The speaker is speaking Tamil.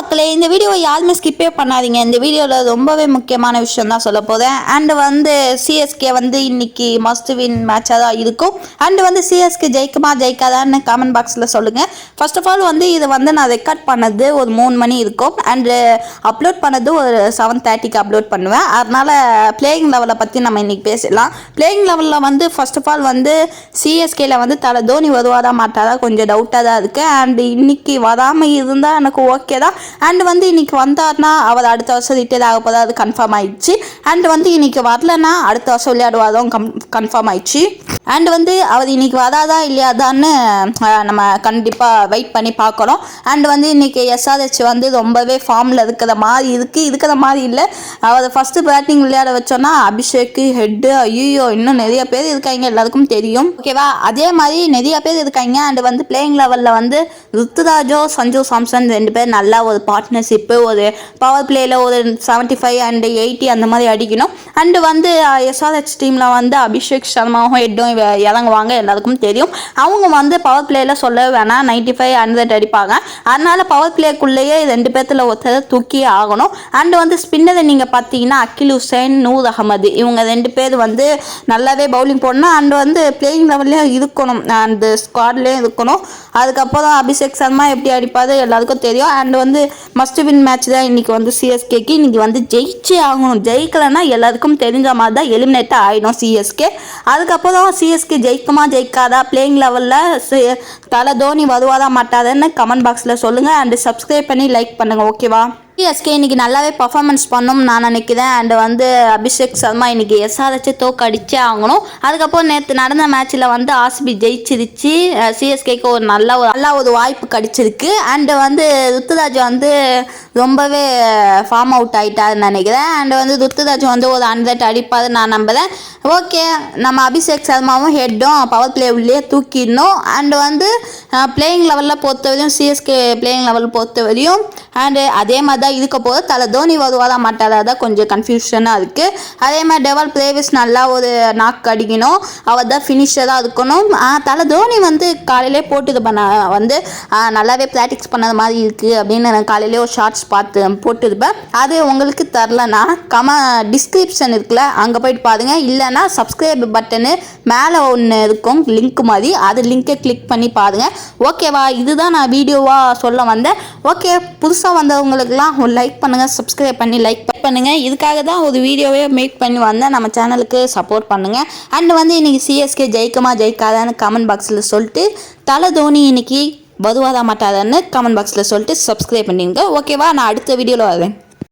மக்களே, இந்த வீடியோவை யாருமே ஸ்கிப்பே பண்ணாதீங்க. இந்த வீடியோவில் ரொம்பவே முக்கியமான விஷயம் தான் சொல்ல போகிறேன். அண்டு வந்து சிஎஸ்கே வந்து இன்னைக்கு மஸ்ட் வின் மேட்சாக தான் இருக்கும். அண்டு வந்து சிஎஸ்கே ஜெயிக்குமா ஜெயிக்காதான்னு கமெண்ட் பாக்ஸில் சொல்லுங்கள். ஃபர்ஸ்ட் ஆஃப் ஆல் வந்து இது வந்து நான் ரெக்கார்ட் பண்ணது ஒரு 3 மணி இருக்கும். அண்டு அப்லோட் பண்ணது ஒரு 7:30க்கு அப்லோட் பண்ணுவேன். அதனால் பிளேயிங் லெவலை பற்றி நம்ம இன்றைக்கி பேசலாம். பிளேயிங் லெவலில் வந்து ஃபர்ஸ்ட் ஆஃப் ஆல் வந்து சிஎஸ்கேல வந்து தோனி வருவாரா மாட்டாரா கொஞ்சம் டவுட்டாக தான் இருக்குது. அண்டு இன்னைக்கு வராமல் இருந்தால் எனக்கு ஓகே தான். அண்ட் வந்து இன்னைக்கு வந்தார்னா அவர் அடுத்த வருஷம் ரிட்டையர் ஆக போதா, அது கன்ஃபார்ம் ஆயிடுச்சு. அண்ட் வந்து இன்னைக்கு வரலன்னா அடுத்த வருஷம் விளையாடுவாதும் கன்ஃபார்ம் ஆயிடுச்சு. அண்ட் வந்து அவர் இன்னைக்கு வராதா இல்லையாதான்னு நம்ம கண்டிப்பாக வெயிட் பண்ணி பார்க்குறோம். அண்ட் வந்து இன்னைக்கு எஸ்ஆர்ஹெச் வந்து ரொம்பவே ஃபார்மில் இருக்கிற மாதிரி இல்லை. அவர் ஃபஸ்ட்டு பேட்டிங் விளையாட வச்சோன்னா அபிஷேக் ஹெட்டு ஐயோ இன்னும் நிறைய பேர் இருக்காங்க, எல்லாருக்கும் தெரியும். ஓகேவா, அதே மாதிரி நிறைய பேர் இருக்காங்க. அண்ட் வந்து பிளேயிங் லெவலில் வந்து ருத்துராஜோ சஞ்சு சாம்சன் 2 பேர் நல்லா ஒரு பார்ட்னர்ஷிப்பு, ஒரு பவர் பிளேயில் ஒரு 75 அண்ட் 80 அந்த மாதிரி அடிக்கணும். அண்டு வந்து எஸ்ஆர்ஹெச் டீமில் வந்து அபிஷேக் சர்மாவும் ஹெட்டும் இறங்குவாங்க, எல்லாருக்கும் தெரியும். அவங்க வந்து பவர் பிளேயில் சொல்ல வேணாம் 95 100 அடிப்பாங்க. அதனால பவர் பிளேக்குள்ளேயே 2 பேர்த்தில் ஒருத்தர் தூக்கி ஆகணும். அண்டு வந்து ஸ்பின்னரை நீங்கள் பார்த்தீங்கன்னா அகில் ஹுசைன், நூர் அகமது இவங்க 2 பேர் வந்து நல்லாவே பவுலிங் போடணும். அண்டு வந்து பிளேயிங் லெவல்லையும் இருக்கணும், அந்த ஸ்குவாட்லேயும் இருக்கணும். அதுக்கப்புறம் அபிஷேக் சர்மா எப்படி அடிப்பாது எல்லாருக்கும் தெரியும். அண்ட் வந்து மஸ்ட் வின் மேட்ச் தான் இன்றைக்கி வந்து சிஎஸ்கேக்கு. இன்றைக்கி வந்து ஜெயிச்சே ஆகணும். ஜெயிக்கலைன்னா எல்லாருக்கும் தெரிஞ்ச மாதிரி தான் எலிமினேட் ஆகிடும் சிஎஸ்கே. அதுக்கப்புறம் சிஎஸ்கே ஜெயிக்குமா ஜெயிக்காதா, பிளேயிங் லெவலில் தோனி வருவாதா மாட்டாதான்னு கமெண்ட் பாக்ஸில் சொல்லுங்கள். அண்டு சப்ஸ்கிரைப் பண்ணி லைக் பண்ணுங்கள். ஓகேவா, சிஎஸ்கே இன்றைக்கி நல்லாவே பர்ஃபார்மன்ஸ் பண்ணணும்னு நான் நினைக்கிறேன். அண்டு வந்து அபிஷேக் சர்மா இன்றைக்கி எஸ்ஆர்ஹெச் தோக்கடிச்சே ஆகணும். அதுக்கப்புறம் நேற்று நடந்த மேட்ச்சில் வந்து ஆர்சிபி ஜெயிச்சிருச்சு. சிஎஸ்கேக்கு ஒரு நல்ல ஒரு வாய்ப்பு கிடைச்சிருக்கு. அண்டு வந்து ருத்துராஜ் வந்து ரொம்பவே ஃபார்ம் அவுட் ஆகிட்டாருன்னு நினைக்கிறேன். அண்டு வந்து ருத்துராஜ் வந்து ஒரு 100 அடிப்பாரு நான் நம்புகிறேன். ஓகே, நம்ம அபிஷேக் சர்மாவும் ஹெட்டும் பவர் பிளே உள்ளே தூக்கிடணும். அண்டு வந்து பிளேயிங் லெவலில் பொறுத்தவரையும் சிஎஸ்கே பிளேயிங் லெவல் பொறுத்தவரையும் அண்டு அதே மாதிரி தான் இருக்க போது. தோனி வருவாதா மாட்டாதா தான் கொஞ்சம் கன்ஃபியூஷனாக இருக்குது. அதே மாதிரி டெவால் பிரேவிஸ் நல்லா ஒரு நாக்கு அடிக்கணும், அவர் தான் ஃபினிஷராக இருக்கணும். தோனி வந்து காலையிலே போட்டு பண்ண வந்து நல்லாவே ப்ராக்டிக்ஸ் பண்ணது மாதிரி இருக்குது அப்படின்னு நான் காலையிலே ஒரு ஷார்ட்ஸ் பார்த்து போட்டுருப்பேன். அது உங்களுக்கு தரலன்னா டிஸ்கிரிப்ஷன் இருக்குல்ல, அங்கே போயிட்டு பாருங்கள். இல்லைன்னா சப்ஸ்கிரைப் பட்டனு மேலே ஒன்று இருக்கும் லிங்க் மாதிரி, அது லிங்கை கிளிக் பண்ணி பாருங்கள். ஓகேவா, இதுதான் நான் வீடியோவாக சொல்ல வந்தேன். ஓகே, புதுசாக வந்தவங்களுக்குலாம் ஒரு லைக் பண்ணுங்கள், சப்ஸ்கிரைப் பண்ணி லைக் பண்ணுங்கள். இதுக்காக தான் ஒரு வீடியோவே மேக் பண்ணி வந்தேன். நம்ம சேனலுக்கு சப்போர்ட் பண்ணுங்கள். அண்ட் வந்து இன்றைக்கி சிஎஸ்கே ஜெயிக்குமா ஜெயிக்காதான்னு கமெண்ட் பாக்ஸில் சொல்லிட்டு தோனி இன்னைக்கு வருவாதா மாட்டாதான்னு கமெண்ட் பாக்ஸில் சொல்லிட்டு சப்ஸ்கிரைப் பண்ணிடுங்க. ஓகேவா, நான் அடுத்த வீடியோவில் வருவேன்.